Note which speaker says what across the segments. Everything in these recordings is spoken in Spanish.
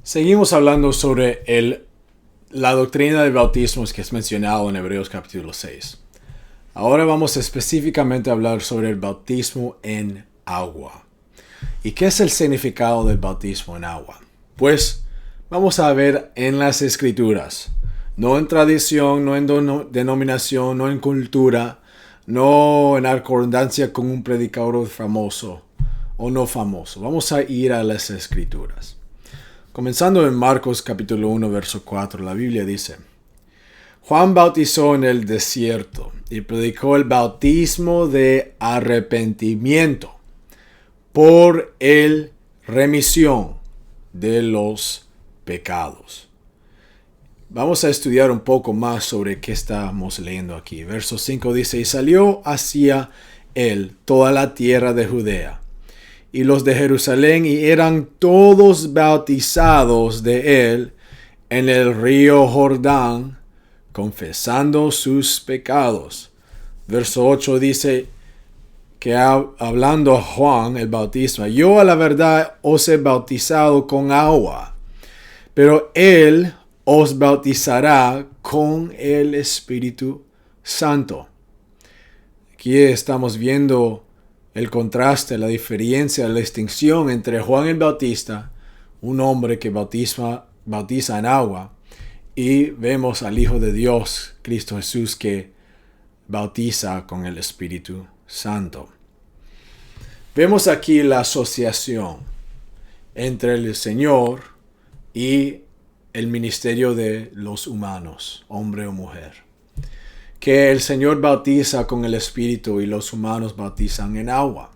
Speaker 1: Seguimos hablando sobre la doctrina del bautismo que es mencionado en Hebreos capítulo 6. Ahora vamos específicamente a hablar sobre el bautismo en agua. ¿Y qué es el significado del bautismo en agua? Pues vamos a ver en las Escrituras, no en tradición, no en denominación, no en cultura, no en acordancia con un predicador famoso o no famoso. Vamos a ir a las Escrituras. Comenzando en Marcos capítulo 1, verso 4, la Biblia dice: Juan bautizó en el desierto y predicó el bautismo de arrepentimiento por el remisión de los pecados. Vamos a estudiar un poco más sobre qué estamos leyendo aquí. Verso 5 dice: Y salió hacia él toda la tierra de Judea y los de Jerusalén, y eran todos bautizados de él en el río Jordán, confesando sus pecados. Verso 8 dice que hablando a Juan el Bautista: Yo a la verdad os he bautizado con agua, pero él os bautizará con el Espíritu Santo. Aquí estamos viendo el contraste, la diferencia, la distinción entre Juan el Bautista, un hombre que bautiza en agua, y vemos al Hijo de Dios, Cristo Jesús, que bautiza con el Espíritu Santo. Vemos aquí la asociación entre el Señor y el ministerio de los humanos, hombre o mujer. Que el Señor bautiza con el Espíritu y los humanos bautizan en agua.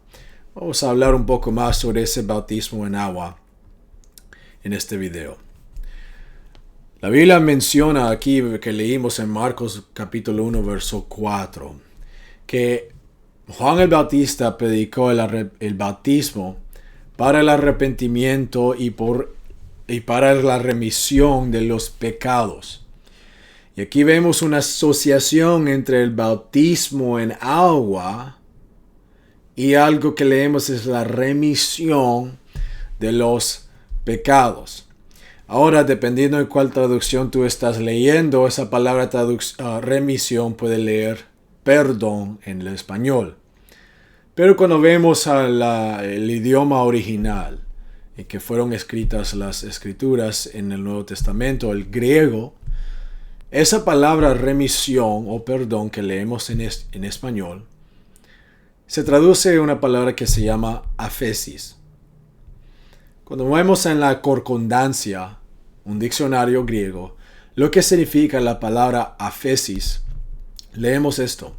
Speaker 1: Vamos a hablar un poco más sobre ese bautismo en agua en este video. La Biblia menciona aquí, que leímos en Marcos capítulo 1, verso 4, que Juan el Bautista predicó el bautismo para el arrepentimiento y para la remisión de los pecados. Y aquí vemos una asociación entre el bautismo en agua y algo que leemos es la remisión de los pecados. Ahora, dependiendo de cuál traducción tú estás leyendo, esa palabra remisión puede leer perdón en el español. Pero cuando vemos el idioma original, en que fueron escritas las escrituras en el Nuevo Testamento, el griego, esa palabra remisión o perdón que leemos en español se traduce en una palabra que se llama aphesis. Cuando vemos en la concordancia, un diccionario griego, lo que significa la palabra aphesis, leemos esto: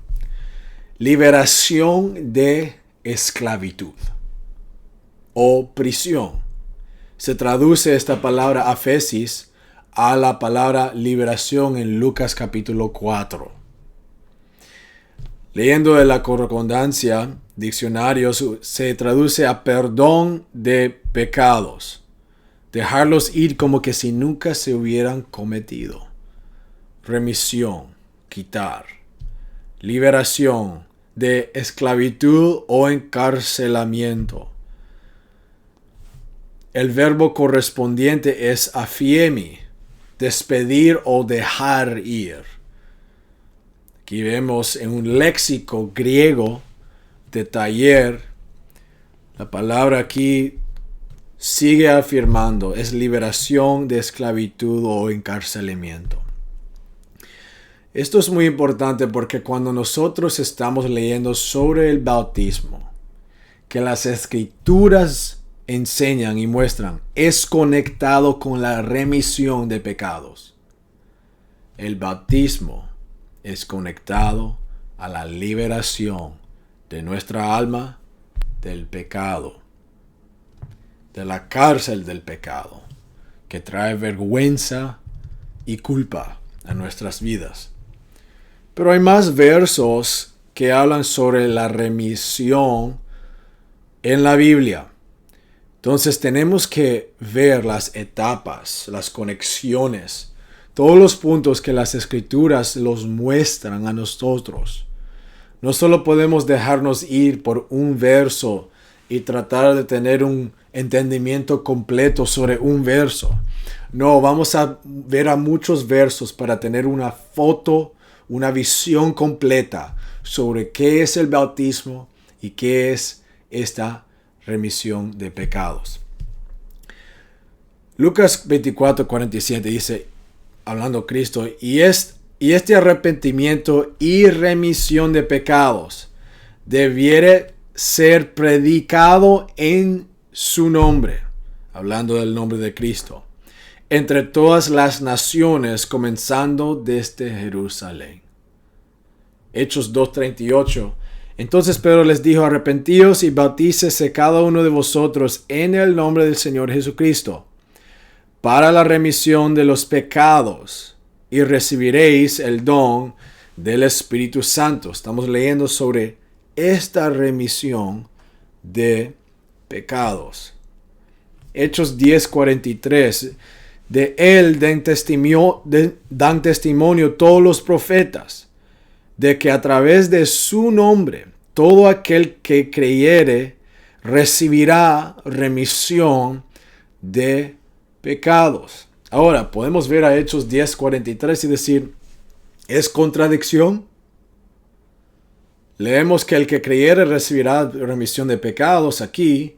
Speaker 1: liberación de esclavitud o prisión. Se traduce esta palabra aphesis a la palabra liberación en Lucas capítulo 4. Leyendo de la concordancia, diccionarios, se traduce a perdón de pecados. Dejarlos ir como que si nunca se hubieran cometido. Remisión, quitar. Liberación de esclavitud o encarcelamiento. El verbo correspondiente es aphiemi, despedir o dejar ir. Aquí vemos en un léxico griego de taller, la palabra aquí sigue afirmando, es liberación de esclavitud o encarcelamiento. Esto es muy importante porque cuando nosotros estamos leyendo sobre el bautismo, que las escrituras enseñan y muestran, es conectado con la remisión de pecados. El bautismo es conectado a la liberación de nuestra alma del pecado, de la cárcel del pecado, que trae vergüenza y culpa a nuestras vidas. Pero hay más versos que hablan sobre la remisión en la Biblia. Entonces tenemos que ver las etapas, las conexiones, todos los puntos que las escrituras los muestran a nosotros. No solo podemos dejarnos ir por un verso y tratar de tener un entendimiento completo sobre un verso. No, vamos a ver a muchos versos para tener una foto, una visión completa sobre qué es el bautismo y qué es esta remisión de pecados. Lucas 24:47 dice, hablando Cristo, y este arrepentimiento y remisión de pecados debiere ser predicado en su nombre, hablando del nombre de Cristo, entre todas las naciones, comenzando desde Jerusalén. Hechos 2:38. Entonces Pedro les dijo, arrepentíos y bautícese cada uno de vosotros en el nombre del Señor Jesucristo, para la remisión de los pecados, y recibiréis el don del Espíritu Santo. Estamos leyendo sobre esta remisión de pecados. Hechos 10:43. De él dan testimonio todos los profetas, de que a través de su nombre todo aquel que creyere recibirá remisión de pecados. Ahora, podemos ver a Hechos 10:43 y decir, ¿es contradicción? Leemos que el que creyere recibirá remisión de pecados aquí,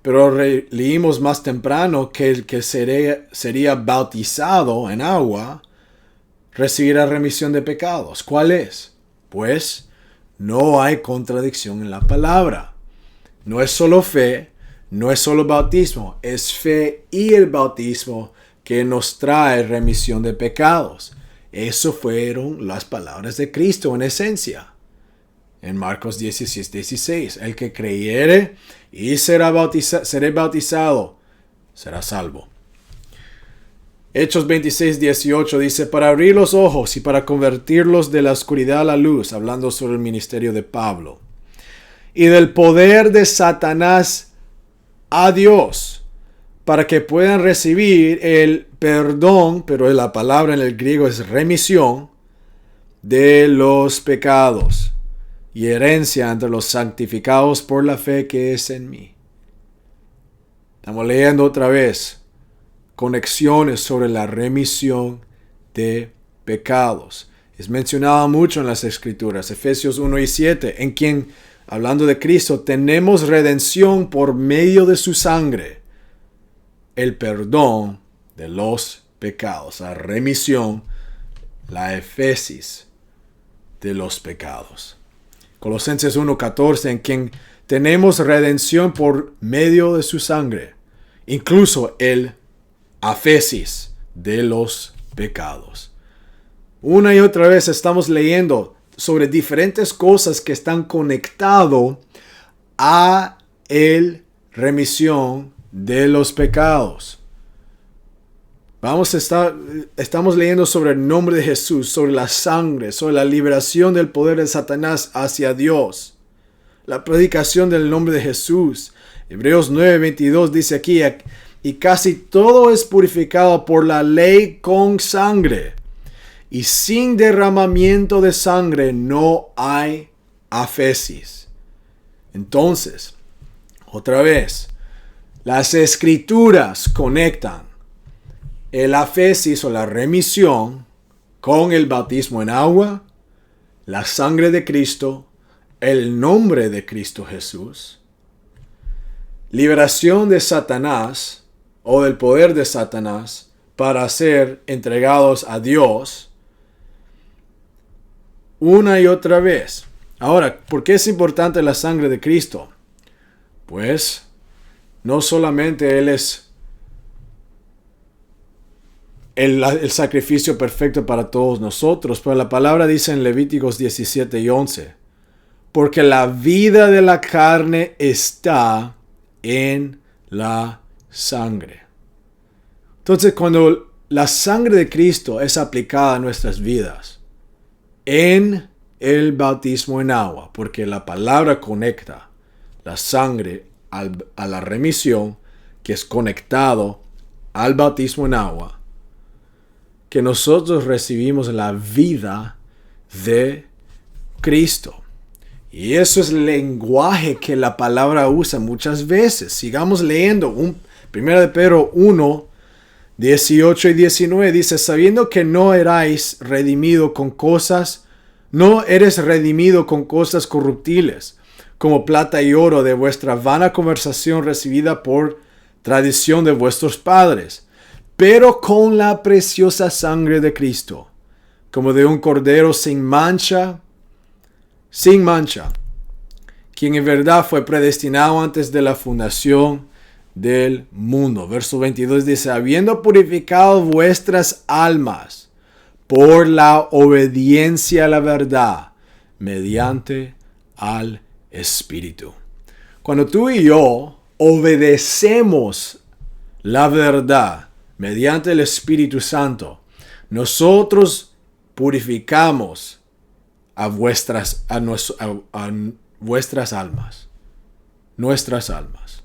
Speaker 1: pero leímos más temprano que el que sería bautizado en agua recibirá remisión de pecados. ¿Cuál es? Pues no hay contradicción en la palabra. No es solo fe, no es solo bautismo, es fe y el bautismo que nos trae remisión de pecados. Eso fueron las palabras de Cristo en esencia. En Marcos 16:16, el que creyere y seré bautizado, será salvo. Hechos 26:18 dice, para abrir los ojos y para convertirlos de la oscuridad a la luz, hablando sobre el ministerio de Pablo, y del poder de Satanás a Dios, para que puedan recibir el perdón, pero la palabra en el griego es remisión, de los pecados, y herencia entre los santificados por la fe que es en mí. Estamos leyendo otra vez conexiones sobre la remisión de pecados. Es mencionado mucho en las Escrituras, Efesios 1:7, en quien, hablando de Cristo, tenemos redención por medio de su sangre, el perdón de los pecados, la remisión, la efesis de los pecados. Colosenses 1:14, en quien tenemos redención por medio de su sangre, incluso el afesis de los pecados. Una y otra vez estamos leyendo sobre diferentes cosas que están conectadas a la remisión de los pecados. Estamos leyendo sobre el nombre de Jesús, sobre la sangre, sobre la liberación del poder de Satanás hacia Dios. La predicación del nombre de Jesús. Hebreos 9:22 dice aquí, y casi todo es purificado por la ley con sangre, y sin derramamiento de sangre no hay afesis. Entonces, otra vez, las Escrituras conectan el afesis o la remisión con el bautismo en agua, la sangre de Cristo, el nombre de Cristo Jesús, liberación de Satanás o del poder de Satanás para ser entregados a Dios una y otra vez. Ahora, ¿por qué es importante la sangre de Cristo? Pues no solamente Él es el sacrificio perfecto para todos nosotros, pero la palabra dice en Levíticos 17:11, porque la vida de la carne está en la sangre. Entonces, cuando la sangre de Cristo es aplicada a nuestras vidas, en el bautismo en agua, porque la palabra conecta la sangre a la remisión, que es conectado al bautismo en agua, que nosotros recibimos la vida de Cristo. Y eso es el lenguaje que la palabra usa muchas veces. Sigamos leyendo. 1 de Pedro 1, 18 y 19 dice, sabiendo que no eres redimido con cosas corruptibles, como plata y oro de vuestra vana conversación recibida por tradición de vuestros padres, pero con la preciosa sangre de Cristo, como de un cordero sin mancha, quien en verdad fue predestinado antes de la fundación del mundo. Verso 22 dice, habiendo purificado vuestras almas por la obediencia a la verdad, mediante al Espíritu. Cuando tú y yo obedecemos la verdad mediante el Espíritu Santo, nosotros purificamos a vuestras almas, nuestras almas.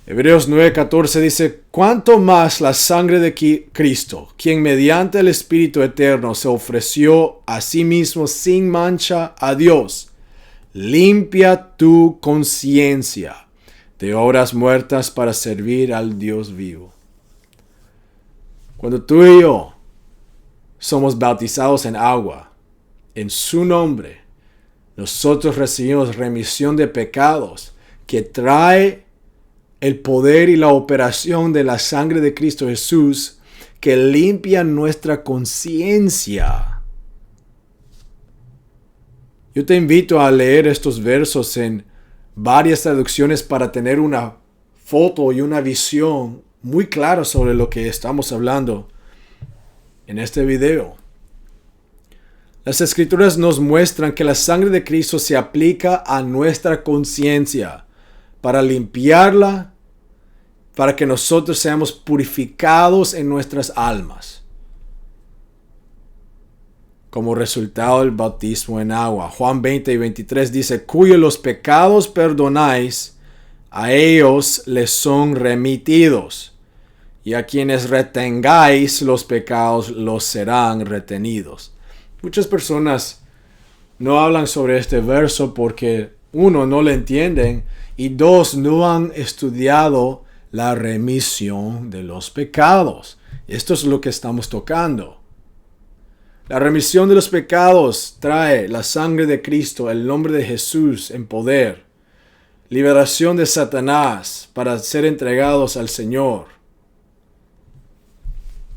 Speaker 1: Hebreos 9:14 dice, cuánto más la sangre de Cristo, quien mediante el Espíritu Eterno se ofreció a sí mismo sin mancha a Dios, limpia tu conciencia de obras muertas para servir al Dios vivo. Cuando tú y yo somos bautizados en agua, en su nombre, nosotros recibimos remisión de pecados que trae el poder y la operación de la sangre de Cristo Jesús que limpia nuestra conciencia. Yo te invito a leer estos versos en varias traducciones para tener una foto y una visión muy clara sobre lo que estamos hablando en este video. Las Escrituras nos muestran que la sangre de Cristo se aplica a nuestra conciencia para limpiarla, para que nosotros seamos purificados en nuestras almas, como resultado del bautismo en agua. Juan 20 y 23 dice, cuyos los pecados perdonáis, a ellos les son remitidos, y a quienes retengáis los pecados los serán retenidos. Muchas personas no hablan sobre este verso porque, uno, no lo entienden, y dos, no han estudiado la remisión de los pecados. Esto es lo que estamos tocando. La remisión de los pecados trae la sangre de Cristo, el nombre de Jesús en poder, liberación de Satanás para ser entregados al Señor.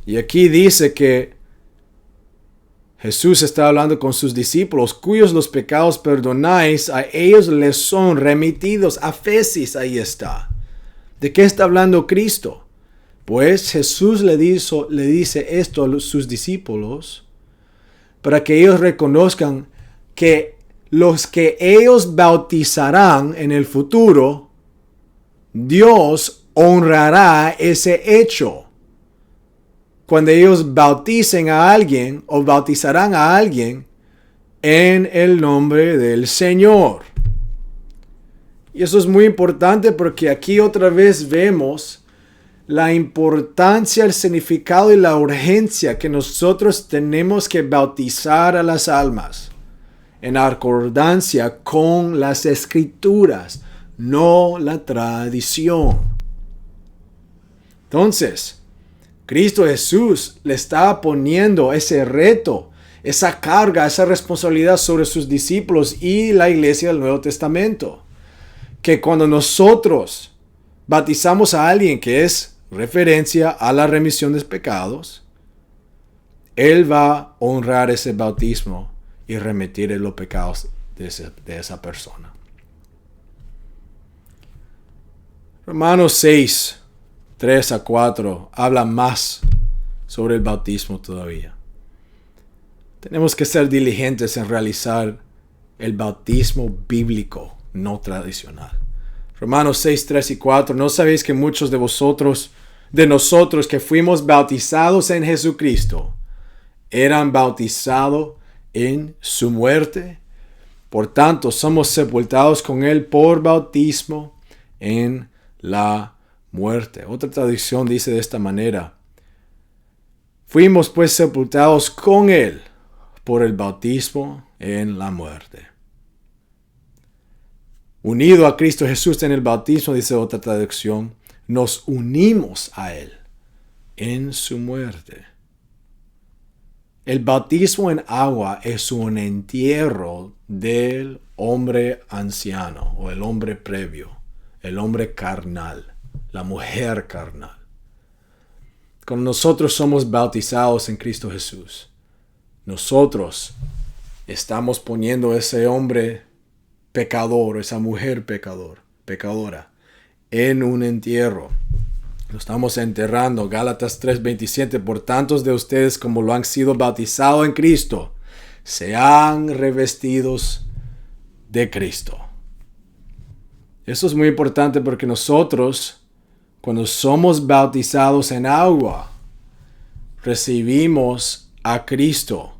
Speaker 1: Y aquí dice que Jesús está hablando con sus discípulos, cuyos los pecados perdonáis, a ellos les son remitidos. Afesis, ahí está. ¿De qué está hablando Cristo? Pues Jesús le dice esto a sus discípulos para que ellos reconozcan que los que ellos bautizarán en el futuro, Dios honrará ese hecho. Cuando ellos bauticen a alguien o bautizarán a alguien en el nombre del Señor. Y eso es muy importante porque aquí otra vez vemos la importancia, el significado y la urgencia que nosotros tenemos que bautizar a las almas en acordancia con las Escrituras, no la tradición. Entonces, Cristo Jesús le está poniendo ese reto, esa carga, esa responsabilidad sobre sus discípulos y la iglesia del Nuevo Testamento. Que cuando nosotros bautizamos a alguien, que es referencia a la remisión de pecados, Él va a honrar ese bautismo y remitir los pecados de esa persona. Romanos 6, 3 a 4 habla más sobre el bautismo todavía. Tenemos que ser diligentes en realizar el bautismo bíblico, no tradicional. Romanos 6, 3 y 4. ¿No sabéis que muchos de nosotros que fuimos bautizados en Jesucristo, eran bautizados en su muerte? Por tanto, somos sepultados con Él por bautismo en la muerte. Otra traducción dice de esta manera: fuimos pues sepultados con Él por el bautismo en la muerte. Unido a Cristo Jesús en el bautismo, dice otra traducción, nos unimos a Él en su muerte. El bautismo en agua es un entierro del hombre anciano o el hombre previo, el hombre carnal, la mujer carnal. Cuando nosotros somos bautizados en Cristo Jesús, nosotros estamos poniendo ese hombre pecador, esa mujer pecadora, en un entierro. Lo estamos enterrando. Gálatas 3:27. Por tantos de ustedes como lo han sido bautizados en Cristo, sean revestidos de Cristo. Eso es muy importante porque nosotros, cuando somos bautizados en agua, recibimos a Cristo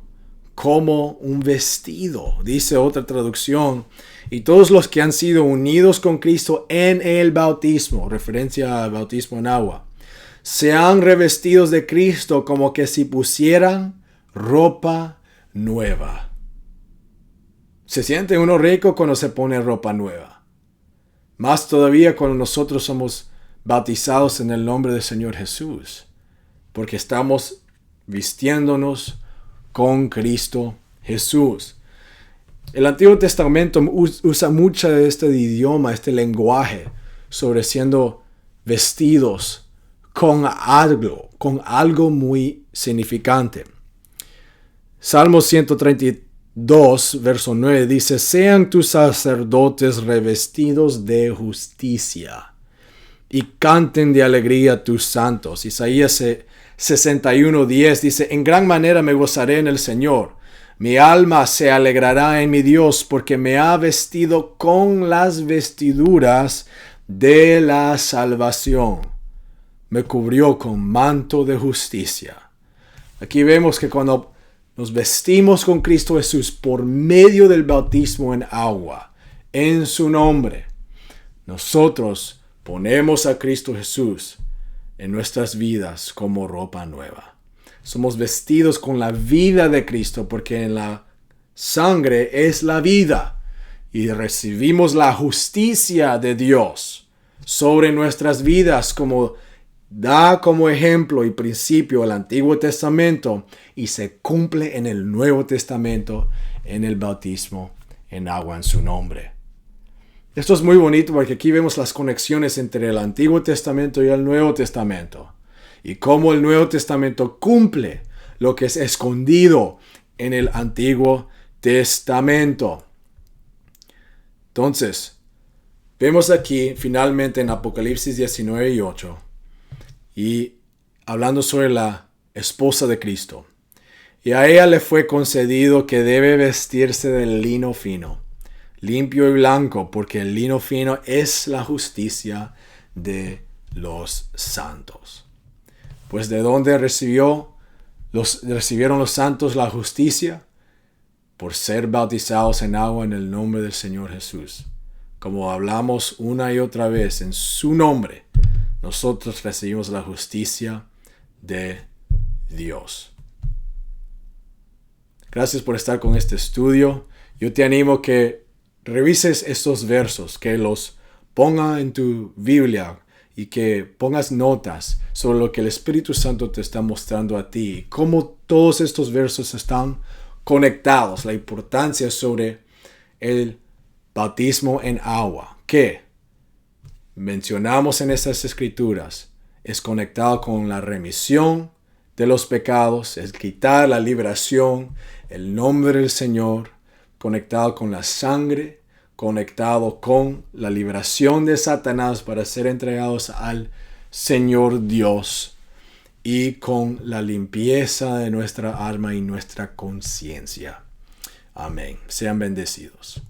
Speaker 1: como un vestido, dice otra traducción. Y todos los que han sido unidos con Cristo en el bautismo, referencia al bautismo en agua, sean revestidos de Cristo como que si pusieran ropa nueva. Se siente uno rico cuando se pone ropa nueva. Más todavía cuando nosotros somos bautizados en el nombre del Señor Jesús, porque estamos vistiéndonos con Cristo Jesús. El Antiguo Testamento usa mucho de este idioma, este lenguaje, sobre siendo vestidos con algo muy significante. Salmo 132, verso 9 dice, sean tus sacerdotes revestidos de justicia y canten de alegría tus santos. Isaías 61:10 dice, en gran manera me gozaré en el Señor. Mi alma se alegrará en mi Dios porque me ha vestido con las vestiduras de la salvación. Me cubrió con manto de justicia. Aquí vemos que cuando nos vestimos con Cristo Jesús por medio del bautismo en agua, en su nombre, nosotros ponemos a Cristo Jesús en nuestras vidas como ropa nueva. Somos vestidos con la vida de Cristo porque en la sangre es la vida y recibimos la justicia de Dios sobre nuestras vidas como da como ejemplo y principio el Antiguo Testamento y se cumple en el Nuevo Testamento en el bautismo en agua en su nombre. Esto es muy bonito porque aquí vemos las conexiones entre el Antiguo Testamento y el Nuevo Testamento. Y cómo el Nuevo Testamento cumple lo que es escondido en el Antiguo Testamento. Entonces, vemos aquí finalmente en Apocalipsis 19:8 y hablando sobre la esposa de Cristo. Y a ella le fue concedido que debe vestirse de lino fino, limpio y blanco, porque el lino fino es la justicia de los santos. Pues ¿de dónde recibieron los santos la justicia? Por ser bautizados en agua en el nombre del Señor Jesús. Como hablamos una y otra vez, en su nombre, nosotros recibimos la justicia de Dios. Gracias por estar con este estudio. Yo te animo que revises estos versos, que los ponga en tu Biblia y que pongas notas sobre lo que el Espíritu Santo te está mostrando a ti. Cómo todos estos versos están conectados. La importancia sobre el bautismo en agua, que mencionamos en estas escrituras, es conectado con la remisión de los pecados, es quitar la liberación, el nombre del Señor, conectado con la sangre, conectado con la liberación de Satanás para ser entregados al Señor Dios y con la limpieza de nuestra alma y nuestra conciencia. Amén. Sean bendecidos.